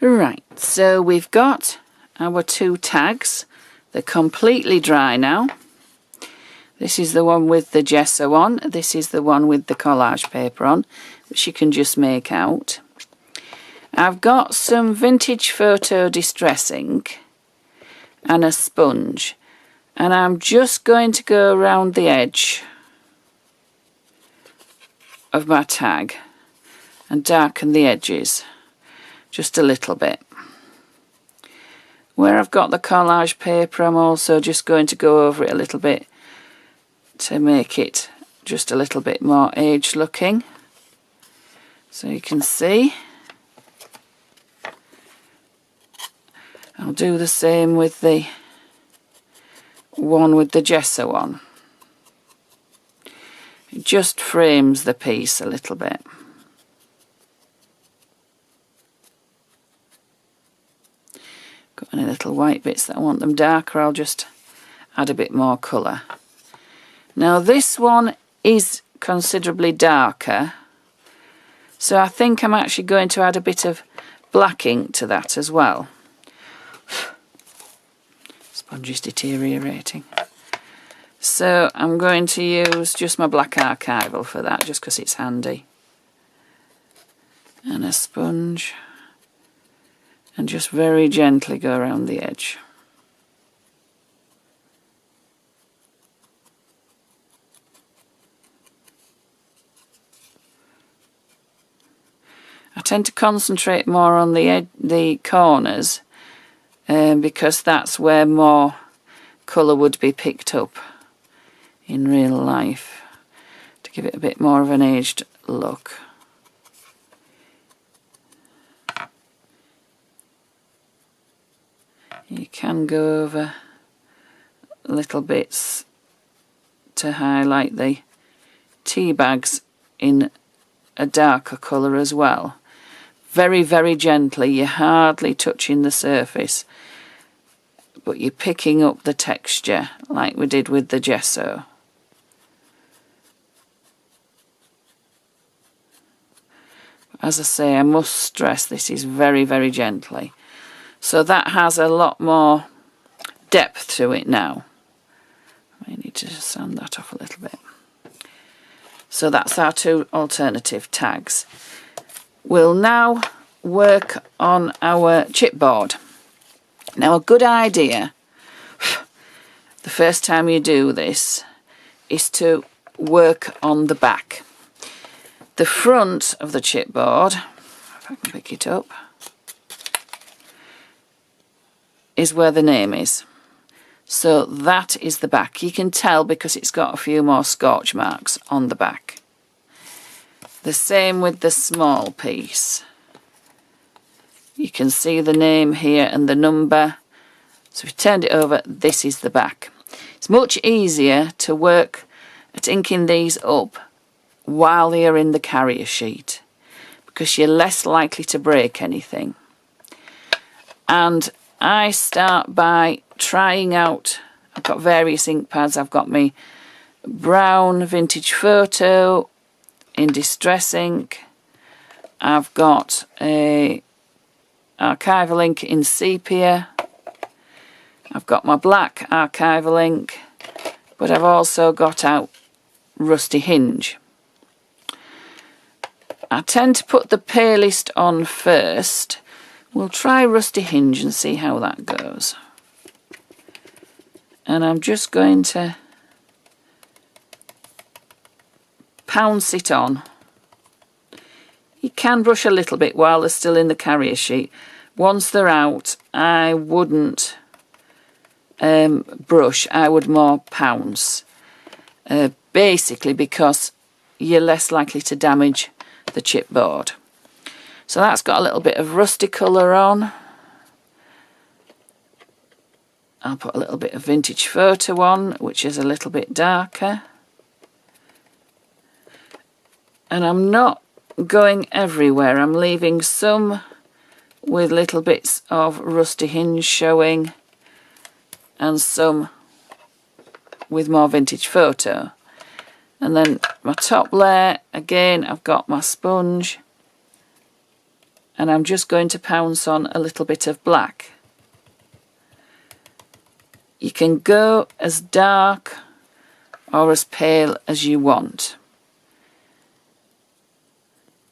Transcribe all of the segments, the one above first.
Right, so we've got our 2 tags. They're completely dry now. This is the one with the gesso on. This is the one with the collage paper on, which you can just make out. I've got some vintage photo distress ink and a sponge, and I'm just going to go around the edge of my tag and darken the edges just a little bit. Where I've got the collage paper, I'm also just going to go over it a little bit to make it just a little bit more aged looking, so you can see. I'll do the same with the one with the gesso on. It just frames the piece a little bit. Got any little white bits that I want them darker, I'll just add a bit more colour. Now this one is considerably darker, so I think I'm actually going to add a bit of black ink to that as well. Sponge is deteriorating. So I'm going to use just my black archival for that, just because it's handy. And a sponge. And just very gently go around the edge. I tend to concentrate more on the corners because that's where more colour would be picked up in real life, to give it a bit more of an aged look. You can go over little bits to highlight the tea bags in a darker colour as well. Very, very gently, you're hardly touching the surface, but you're picking up the texture like we did with the gesso. As I say, I must stress this is very, very gently. So that has a lot more depth to it now. I need to sand that off a little bit. So that's our 2 alternative tags. We'll now work on our chipboard. Now a good idea, the first time you do this, is to work on the back. The front of the chipboard, if I can pick it up, is where the name is. So that is the back. You can tell because it's got a few more scorch marks on the back. The same with the small piece. You can see the name here and the number. So if you turned it over, this is the back. It's much easier to work at inking these up while they are in the carrier sheet, because you're less likely to break anything. And I start by trying out, I've got various ink pads. I've got my brown vintage photo in distress ink. I've got a archival ink in sepia. I've got my black archival ink, but I've also got out rusty hinge. I tend to put the palest on first. We'll try rusty hinge and see how that goes. And I'm just going to pounce it on. You can brush a little bit while they're still in the carrier sheet. Once they're out, I wouldn't brush, I would more pounce. Basically because you're less likely to damage the chipboard. So that's got a little bit of rusty colour on. I'll put a little bit of vintage photo on, which is a little bit darker. And I'm not going everywhere. I'm leaving some with little bits of rusty hinge showing and some with more vintage photo. And then my top layer, again, I've got my sponge and I'm just going to pounce on a little bit of black. You can go as dark or as pale as you want.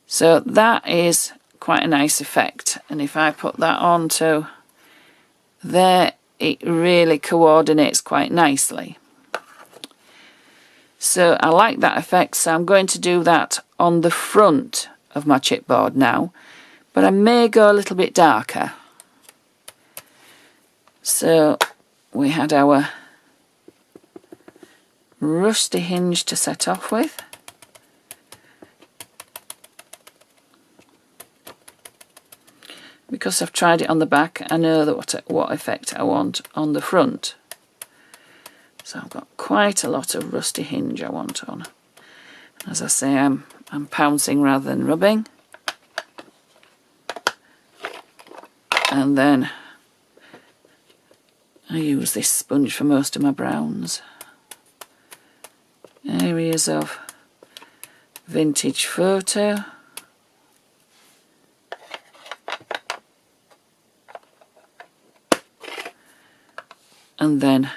So that is quite a nice effect, and if I put that onto there, it really coordinates quite nicely. So I like that effect, so I'm going to do that on the front of my chipboard now, but I may go a little bit darker. So we had our rusty hinge to set off with. Because I've tried it on the back, I know that what effect I want on the front. So I've got quite a lot of rusty hinge I want on. As I say, I'm pouncing rather than rubbing. And then I use this sponge for most of my browns. Areas of vintage photo. And then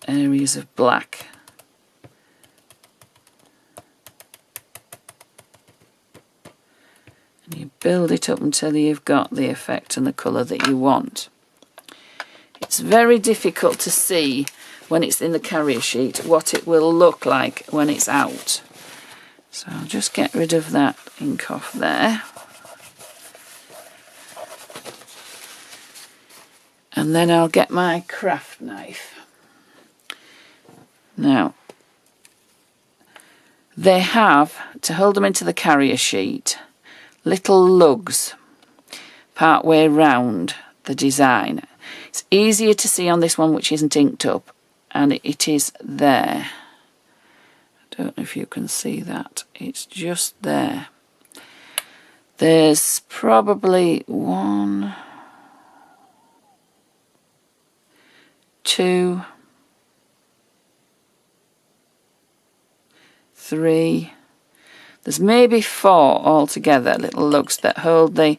areas of black. And you build it up until you've got the effect and the colour that you want. It's very difficult to see when it's in the carrier sheet what it will look like when it's out. So I'll just get rid of that ink off there. And then I'll get my craft knife. Now, they have, to hold them into the carrier sheet, little lugs part way round the design. It's easier to see on this one which isn't inked up, and it is there. I don't know if you can see that. It's just there. There's probably 1, 2, 3, there's maybe 4 altogether, little lugs that hold the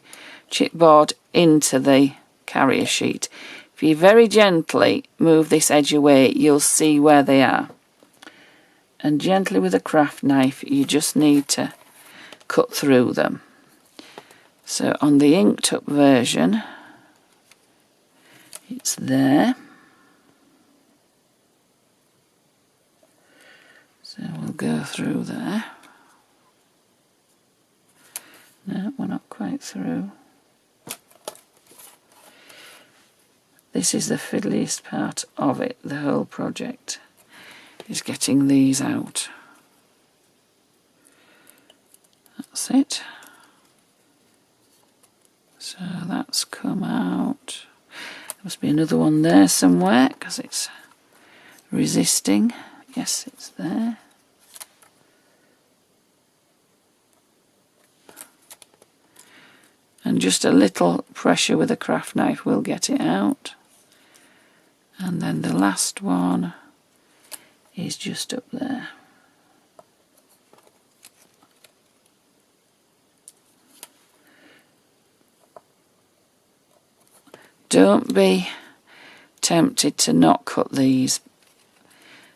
chipboard into the carrier sheet. If you very gently move this edge away, you'll see where they are. And gently with a craft knife, you just need to cut through them. So on the inked up version, it's there. So we'll go through there. No, we're not quite through. This is the fiddliest part of it, the whole project, is getting these out. That's it. So that's come out. There must be another one there somewhere because it's resisting. Yes, it's there. And just a little pressure with a craft knife will get it out. And then the last one is just up there. Don't be tempted to not cut these,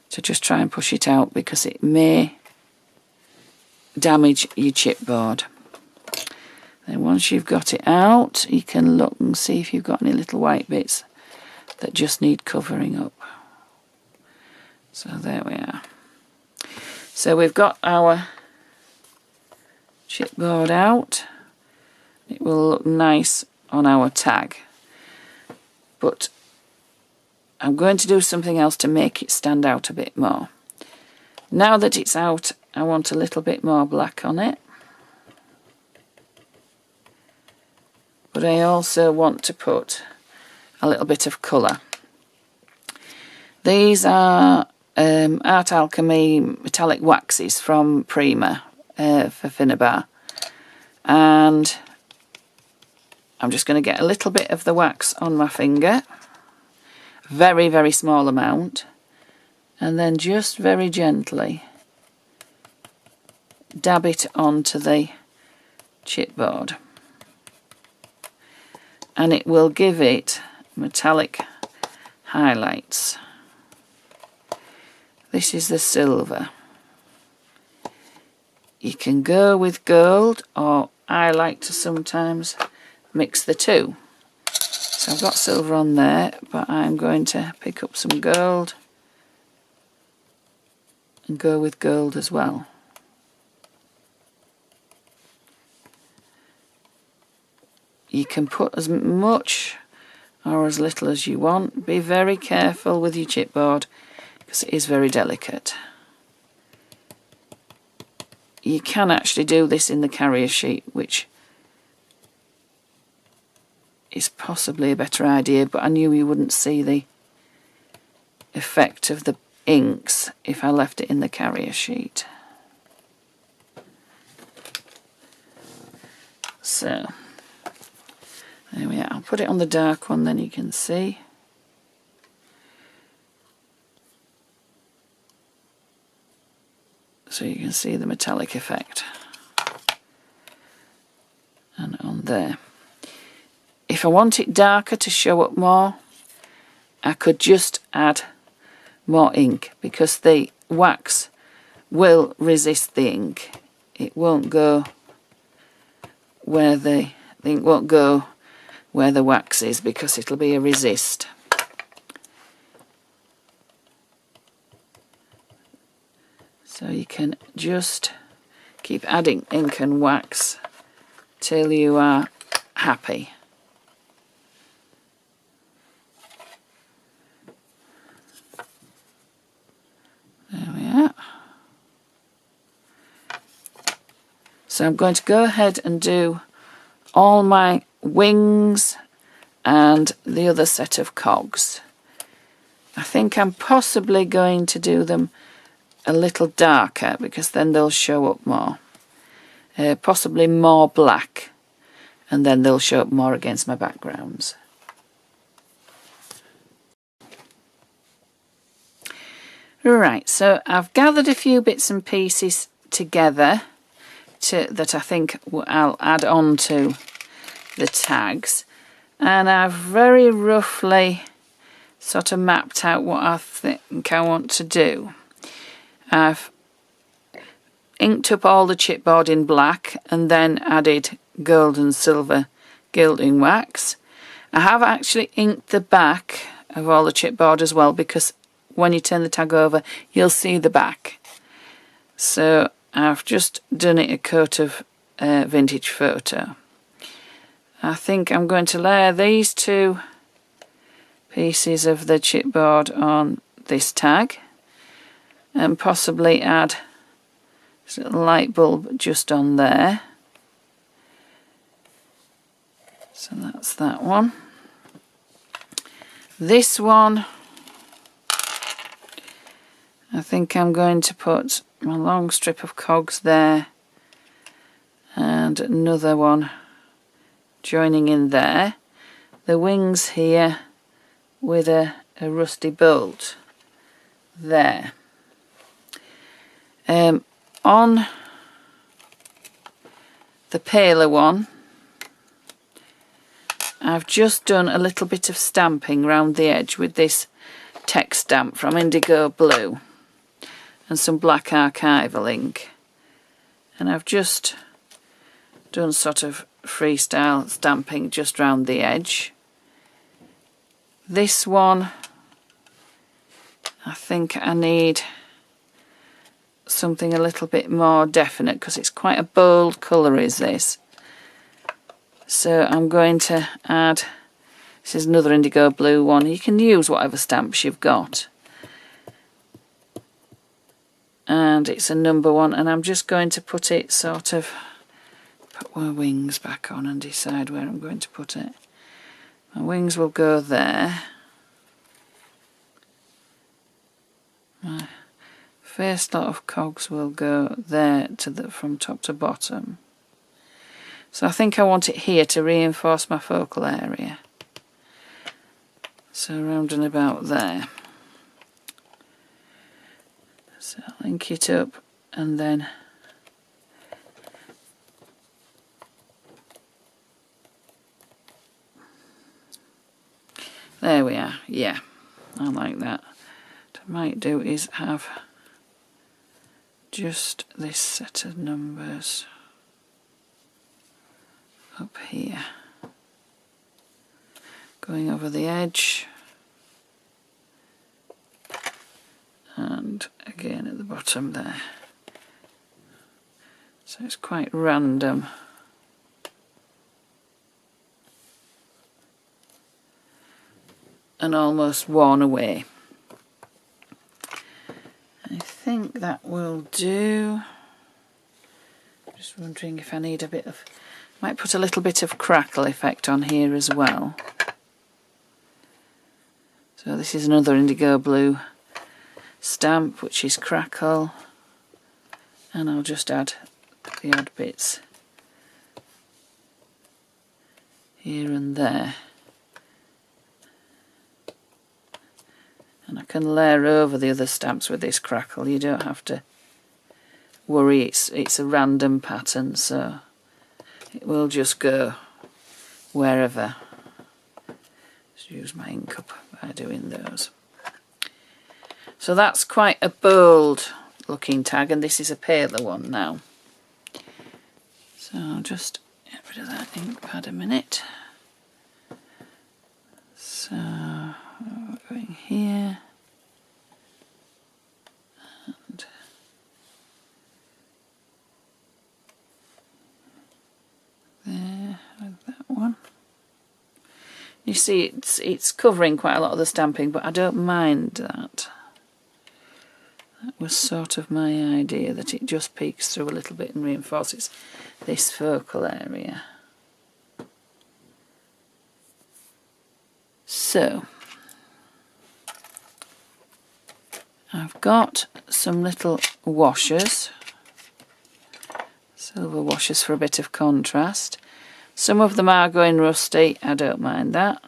to just try and push it out, because it may damage your chipboard. Then once you've got it out, you can look and see if you've got any little white bits that just need covering up. So there we are. So we've got our chipboard out. It will look nice on our tag. But I'm going to do something else to make it stand out a bit more. Now that it's out, I want a little bit more black on it. But I also want to put a little bit of colour. These are Art Alchemy metallic waxes from Prima for Finnabar. And I'm just going to get a little bit of the wax on my finger. Very, very small amount. And then just very gently dab it onto the chipboard, and it will give it metallic highlights. This is the silver. You can go with gold, or I like to sometimes mix the two. So I've got silver on there, but I'm going to pick up some gold and go with gold as well. You can put as much or as little as you want. Be very careful with your chipboard because it is very delicate. You can actually do this in the carrier sheet, which is possibly a better idea, but I knew you wouldn't see the effect of the inks if I left it in the carrier sheet. So there we are. I'll put it on the dark one, then you can see. So you can see the metallic effect. And on there. If I want it darker to show up more, I could just add more ink, because the wax will resist the ink. It won't go where the ink won't go where the wax is, because it'll be a resist. So you can just keep adding ink and wax till you are happy. There we are. So I'm going to go ahead and do all my wings and the other set of cogs. I think I'm possibly going to do them a little darker, because then they'll show up more. Possibly more black, and then they'll show up more against my backgrounds. Right, so I've gathered a few bits and pieces together that I think I'll add on to the tags, and I've very roughly sort of mapped out what I think I want to do. I've inked up all the chipboard in black and then added gold and silver gilding wax. I have actually inked the back of all the chipboard as well, because when you turn the tag over you'll see the back. So I've just done it a coat of vintage photo. I think I'm going to layer these two pieces of the chipboard on this tag, and possibly add a little light bulb just on there. So that's that one. This one, I think I'm going to put my long strip of cogs there, and another one joining in there. The wings here with a rusty bolt there. On the paler one, I've just done a little bit of stamping round the edge with this text stamp from Indigo Blue and some black archival ink, and I've just done sort of freestyle stamping just round the edge. This one, I think I need something a little bit more definite, because it's quite a bold colour is this. So I'm going to add, this is another Indigo Blue one. You can use whatever stamps you've got, and it's a number one, and I'm just going to put it sort of, put my wings back on and decide where I'm going to put it. My wings will go there. My first lot of cogs will go there to from top to bottom. So I think I want it here to reinforce my focal area. So around and about there. So I'll ink it up and then There we are. Yeah, I like that. What I might do is have just this set of numbers up here, going over the edge, and again at the bottom there. So it's quite random. And almost worn away. I think that will do. Just wondering if I need a bit of... Might put a little bit of crackle effect on here as well. So this is another indigo blue stamp, which is crackle. And I'll just add the odd bits here and there. And I can layer over the other stamps with this crackle. You don't have to worry, it's a random pattern, so it will just go wherever. Just use my ink up by doing those. So that's quite a bold looking tag, and this is a paler one now. So I'll just get rid of that ink pad a minute. So we're going here, and there with that one. You see it's covering quite a lot of the stamping, but I don't mind that. That was sort of my idea, that it just peeks through a little bit and reinforces this focal area. So I've got some little washers, silver washers for a bit of contrast. Some of them are going rusty, I don't mind that.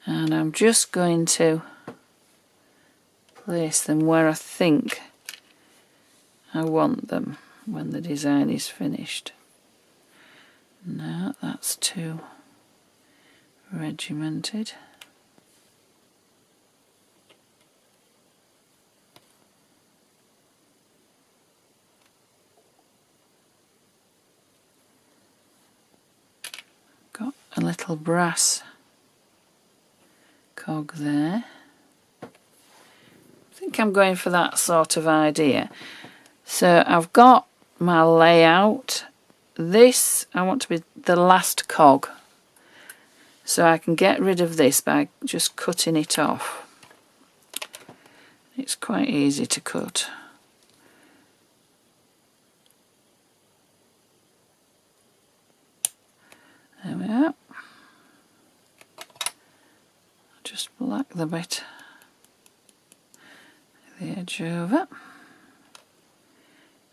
And I'm just going to place them where I think I want them when the design is finished. No, that's too regimented. Got a little brass cog there. I think I'm going for that sort of idea. So I've got my layout. This I want to be the last cog, so I can get rid of this by just cutting it off. It's quite easy to cut. There we are. Just black the bit, the edge over,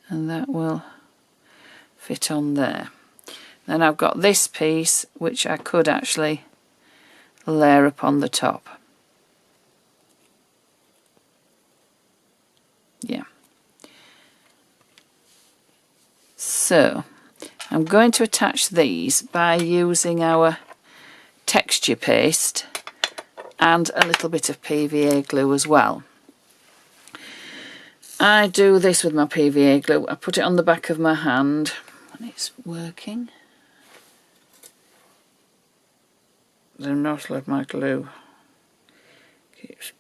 and that will fit on there. Then I've got this piece which I could actually layer upon the top. Yeah. So I'm going to attach these by using our texture paste and a little bit of PVA glue as well. I do this with my PVA glue. I put it on the back of my hand and it's working. The nozzle of my glue keeps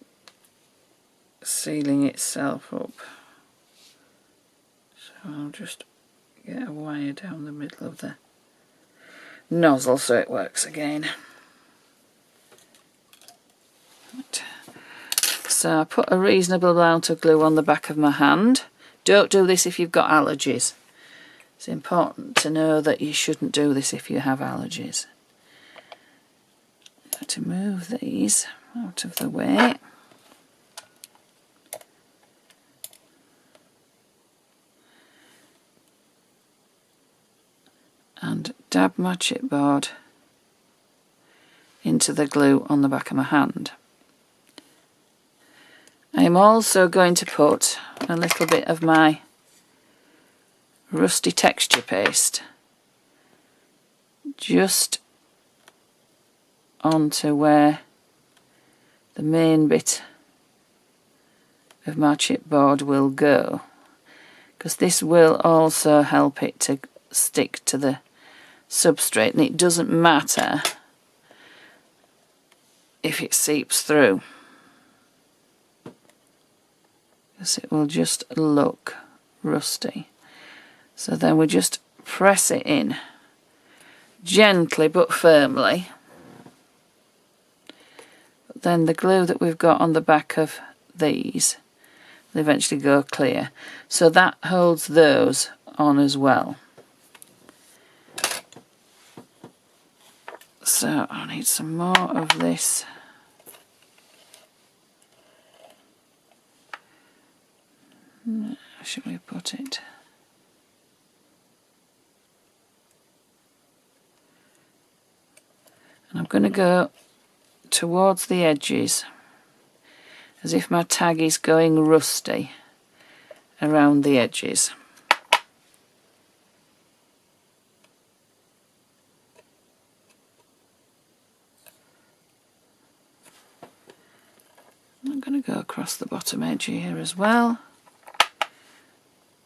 sealing itself up. So I'll just get a wire down the middle of the nozzle so it works again. Right. So I put a reasonable amount of glue on the back of my hand. Don't do this if you've got allergies. It's important to know that you shouldn't do this if you have allergies. I'm going to move these out of the way. And dab my chipboard into the glue on the back of my hand. I'm also going to put a little bit of my rusty texture paste just onto where the main bit of my chipboard will go, because this will also help it to stick to the substrate, and it doesn't matter if it seeps through, because it will just look rusty. So then we just press it in gently but firmly. But then the glue that we've got on the back of these will eventually go clear, so that holds those on as well. So I need some more of this. Where should we put it? And I'm going to go towards the edges, as if my tag is going rusty around the edges. I'm going to go across the bottom edge here as well.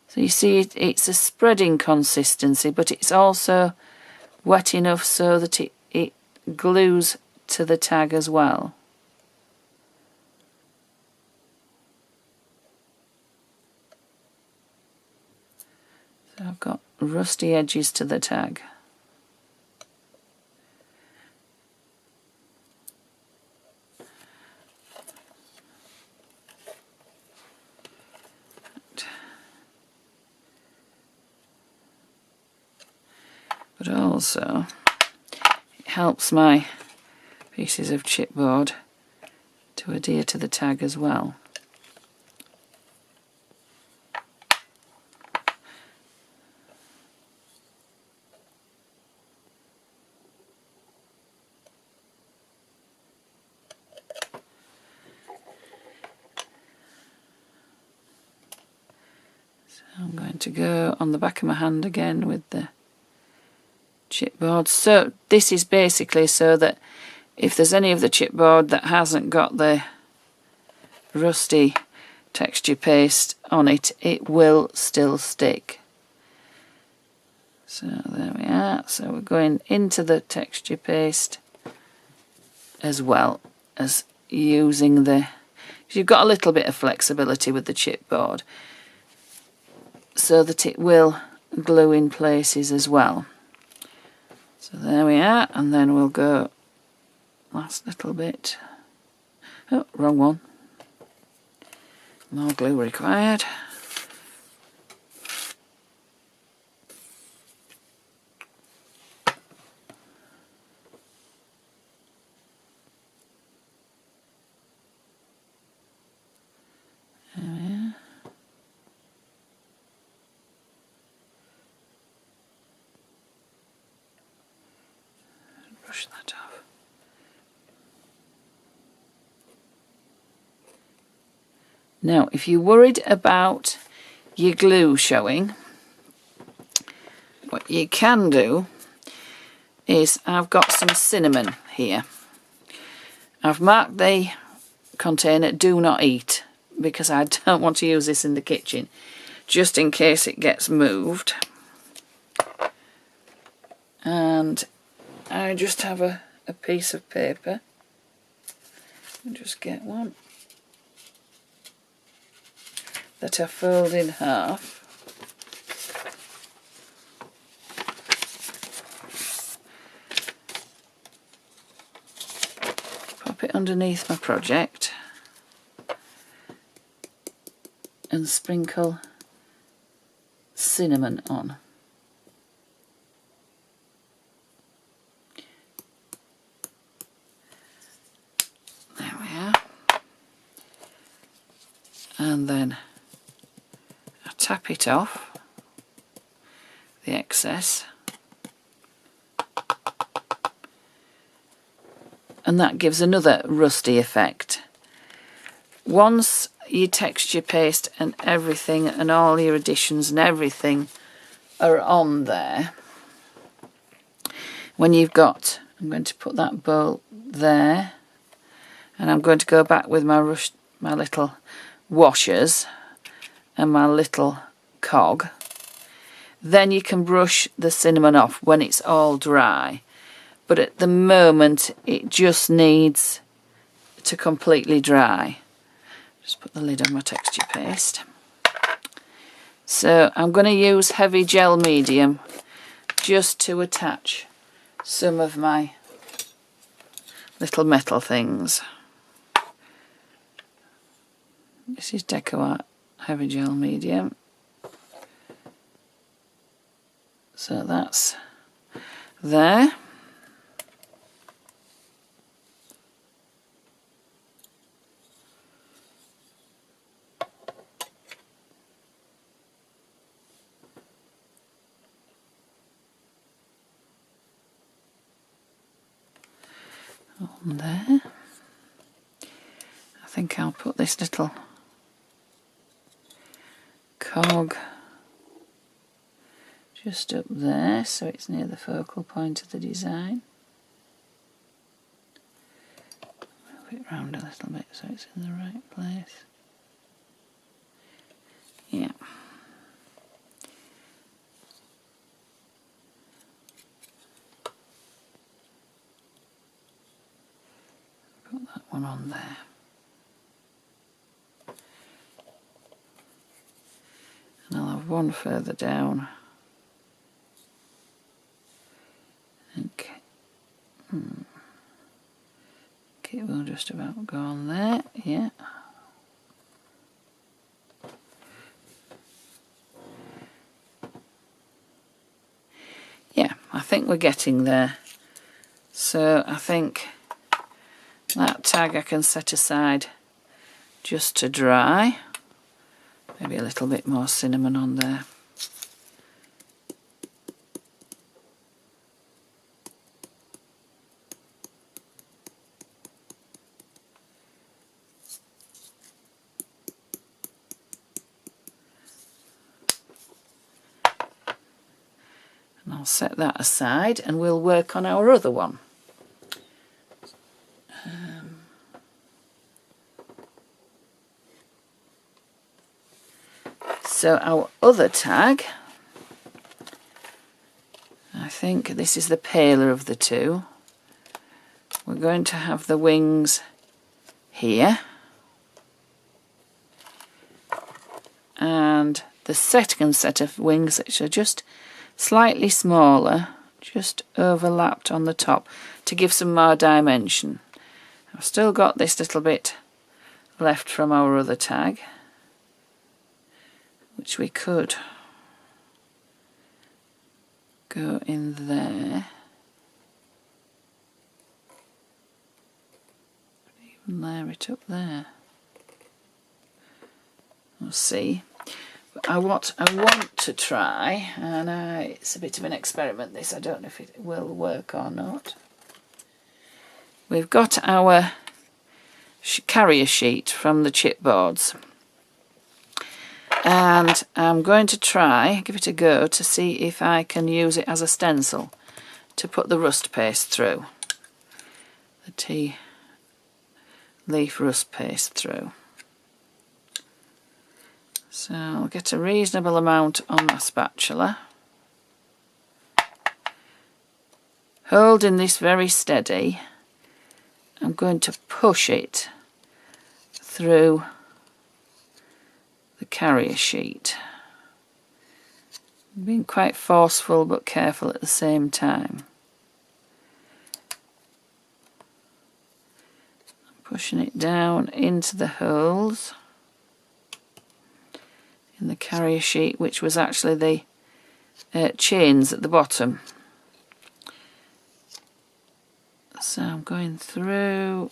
So you see it's a spreading consistency, but it's also wet enough so that it glues to the tag as well. So I've got rusty edges to the tag. But also it helps my pieces of chipboard to adhere to the tag as well. So I'm going to go on the back of my hand again with the chipboard. So this is basically so that if there's any of the chipboard that hasn't got the rusty texture paste on it, it will still stick. So there we are. So we're going into the texture paste as well as using the... You've got a little bit of flexibility with the chipboard so that it will glue in places as well. So there we are, and then we'll go last little bit. Oh, wrong one. More glue required. There we are. Brush that off. Now, if you're worried about your glue showing, what you can do is I've got some cinnamon here. I've marked the container "Do Not Eat" because I don't want to use this in the kitchen, just in case it gets moved. And I just have a piece of paper. I'll just get one that I fold in half. Pop it underneath my project and sprinkle cinnamon on. There we are. And then I tap it off, the excess, and that gives another rusty effect. Once your texture paste and everything and all your additions and everything are on there, when you've got, I'm going to put that bowl there, and I'm going to go back with my little washers and my little cog. Then you can brush the cinnamon off when it's all dry, but at the moment it just needs to completely dry. Just put the lid on my texture paste. So I'm going to use heavy gel medium just to attach some of my little metal things. This is Deco Art heavy gel medium. So that's there. On there. I think I'll put this little cog just up there so it's near the focal point of the design. Move it round a little bit so it's in the right place. Yeah. Put that one on there. And I'll have one further down. Okay. It will just about go on there, yeah. Yeah, I think we're getting there. So I think that tag I can set aside just to dry. Maybe a little bit more cinnamon on there. And I'll set that aside and we'll work on our other one. So our other tag, I think this is the paler of the two. We're going to have the wings here. And the second set of wings, which are just slightly smaller, just overlapped on the top to give some more dimension. I've still got this little bit left from our other tag, which we could go in there. Even layer it up there. We'll see. But what I want to try, and it's a bit of an experiment this, I don't know if it will work or not. We've got our carrier sheet from the chipboards. And I'm going to try, give it a go, to see if I can use it as a stencil to put the rust paste through. The tea leaf rust paste through. So I'll get a reasonable amount on my spatula. Holding this very steady, I'm going to push it through the carrier sheet. Being quite forceful but careful at the same time. Pushing it down into the holes in the carrier sheet, which was actually the chains at the bottom. So I'm going through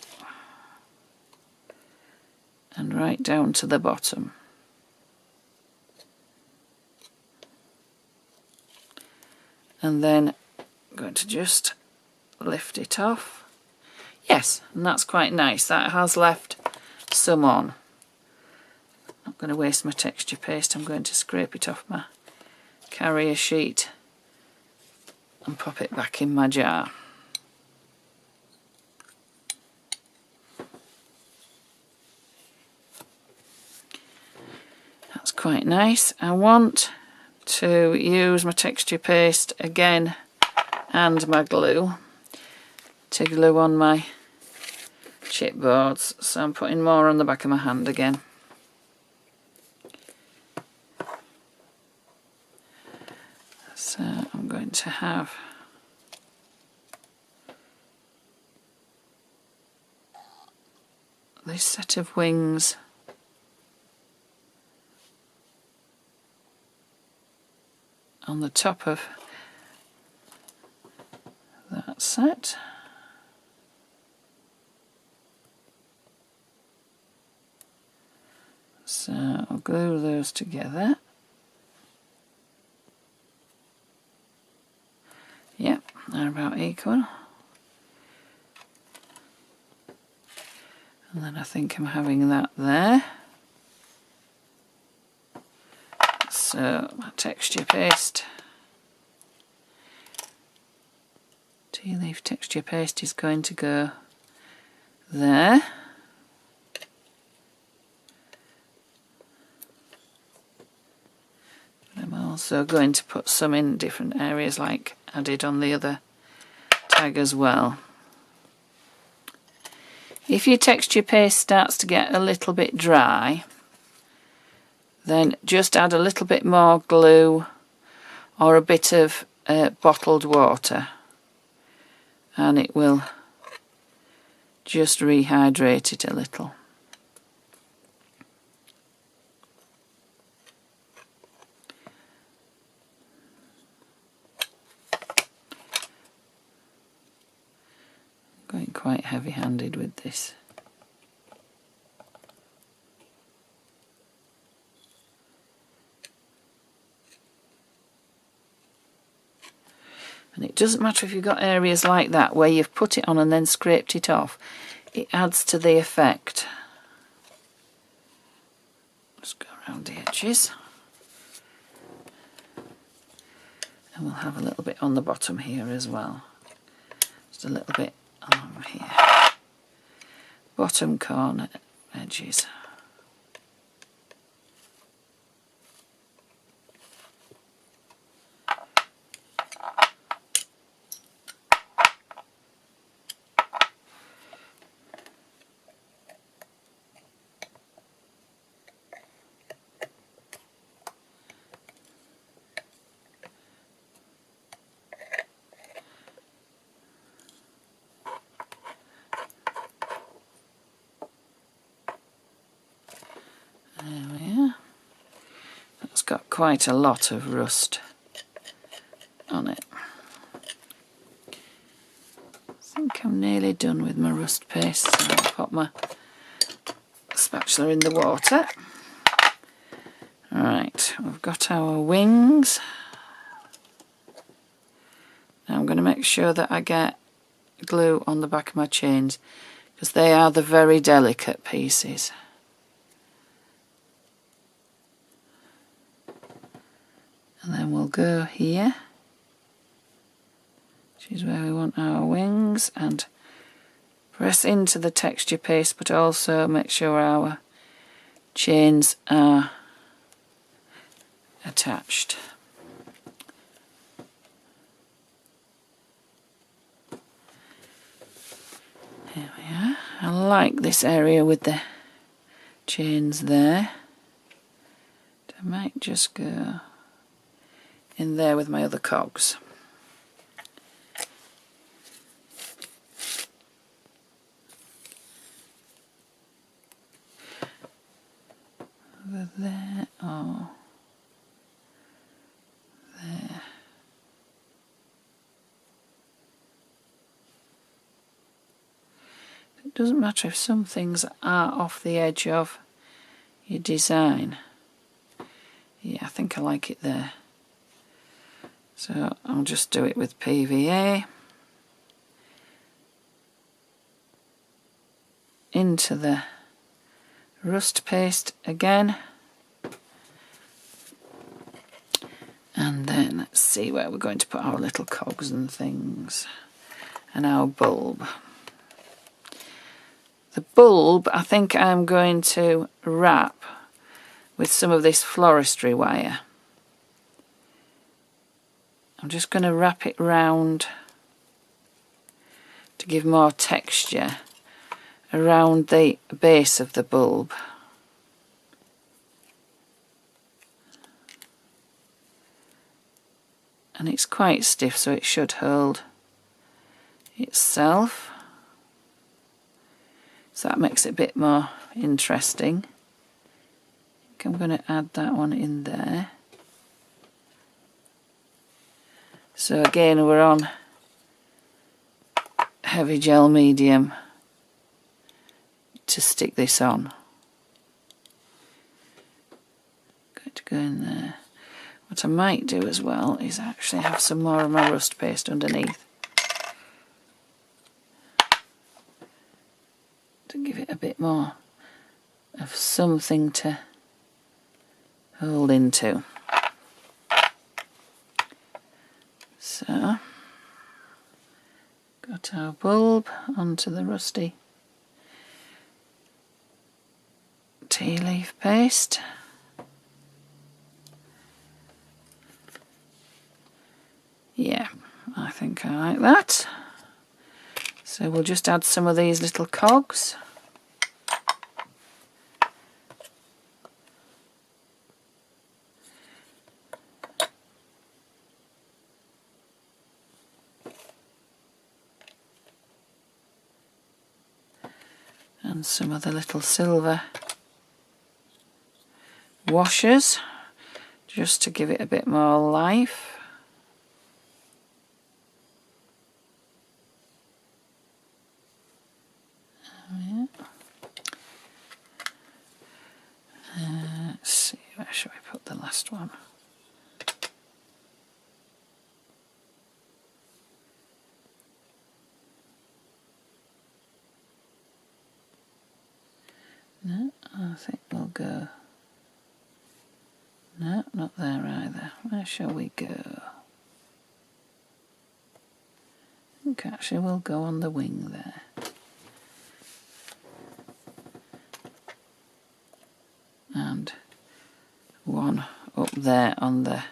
and right down to the bottom. And then I'm going to just lift it off. Yes, and that's quite nice. That has left some on. Not going to waste my texture paste. I'm going to scrape it off my carrier sheet and pop it back in my jar. quite nice. I want to use my texture paste again and my glue to glue on my chipboards, so I'm putting more on the back of my hand again. So I'm going to have this set of wings on the top of that set. So I'll glue those together. Yep, they're about equal. And then I think I'm having that there. So my texture paste, tea leaf texture paste is going to go there. But I'm also going to put some in different areas like I did on the other tag as well. If your texture paste starts to get a little bit dry, then just add a little bit more glue or a bit of bottled water, and it will just rehydrate it a little. I'm going quite heavy-handed with this. And it doesn't matter if you've got areas like that where you've put it on and then scraped it off. It adds to the effect. Just go around the edges. And we'll have a little bit on the bottom here as well. Just a little bit along here. Bottom corner edges. There we are. That's got quite a lot of rust on it. I think I'm nearly done with my rust paste, so I'll pop my spatula in the water. Right, we've got our wings. Now I'm going to make sure that I get glue on the back of my chains, because they are the very delicate pieces. And then we'll go here, which is where we want our wings, and press into the texture paste, but also make sure our chains are attached. Here we are. I like this area with the chains there. I might just go in there with my other cogs. Over there or there. It doesn't matter if some things are off the edge of your design. Yeah, I think I like it there. So I'll just do it with PVA. Into the rust paste again. And then let's see where we're going to put our little cogs and things. And our bulb. The bulb I think I'm going to wrap with some of this floristry wire. I'm just going to wrap it round to give more texture around the base of the bulb. And it's quite stiff, so it should hold itself. So that makes it a bit more interesting. I think I'm going to add that one in there. So again, we're on heavy gel medium to stick this on. Going to go in there. What I might do as well is actually have some more of my rust paste underneath to give it a bit more of something to hold into. So, got our bulb onto the rusty tea leaf paste. Yeah, I think I like that. So we'll just add some of these little cogs. And some of the little silver washers, just to give it a bit more life. Let's see, where shall we put the last one? No, I think we'll go. No, not there either. Where shall we go? I think actually we'll go on the wing there. And one up there on the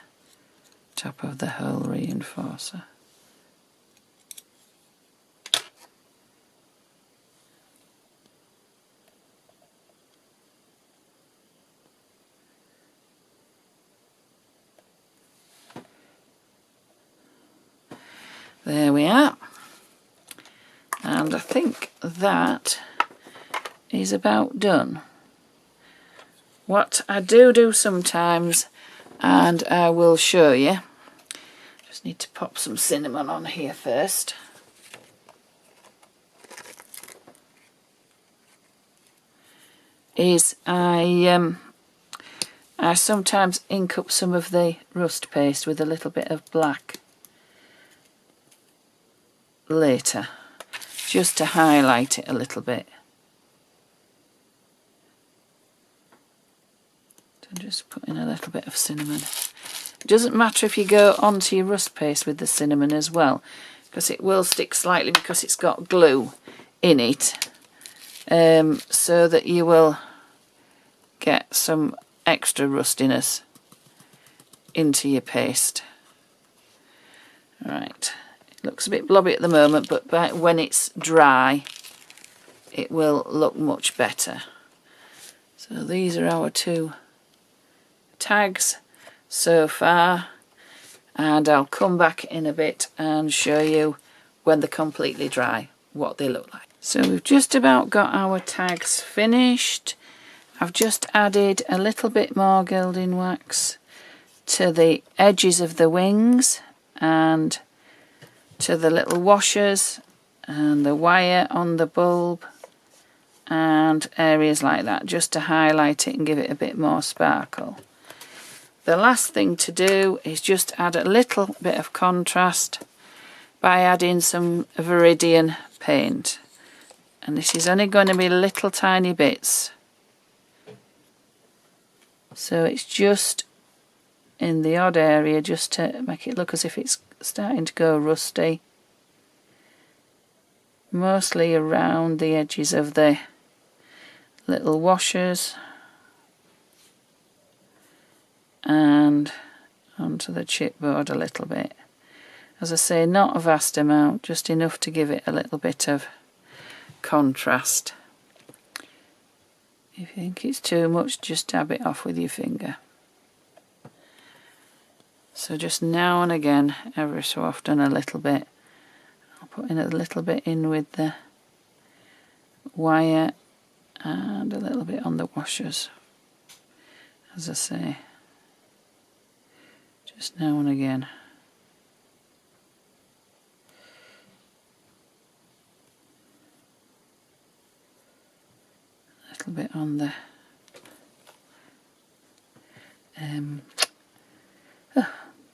top of the hole reinforcer. There we are. And I think that is about done. What I do sometimes, and I will show you, just need to pop some cinnamon on here first. Is I sometimes ink up some of the rust paste with a little bit of black later, just to highlight it a little bit. So just put in a little bit of cinnamon. It doesn't matter if you go onto your rust paste with the cinnamon as well, because it will stick slightly because it's got glue in it, so that you will get some extra rustiness into your paste. Right, it looks a bit blobby at the moment, but when it's dry it will look much better. So these are our two tags so far, and I'll come back in a bit and show you when they're completely dry what they look like. So we've just about got our tags finished. I've just added a little bit more gilding wax to the edges of the wings and to the little washers and the wire on the bulb and areas like that, just to highlight it and give it a bit more sparkle. The last thing to do is just add a little bit of contrast by adding some Viridian paint, and this is only going to be little tiny bits, so it's just in the odd area, just to make it look as if it's starting to go rusty, mostly around the edges of the little washers. and onto the chipboard a little bit. As I say, not a vast amount, just enough to give it a little bit of contrast. If you think it's too much, just dab it off with your finger. So just now and again, every so often a little bit. I'll put in a little bit in with the wire and a little bit on the washers. As I say, just now and again. A little bit on the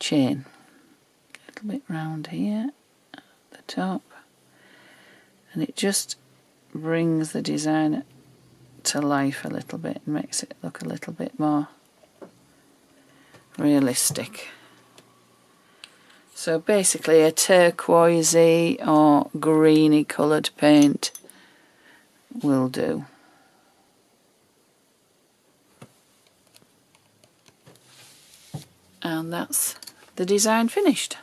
chain. A little bit round here at the top. And it just brings the design to life a little bit and makes it look a little bit more realistic. So basically a turquoisey or greeny coloured paint will do. And that's the design finished.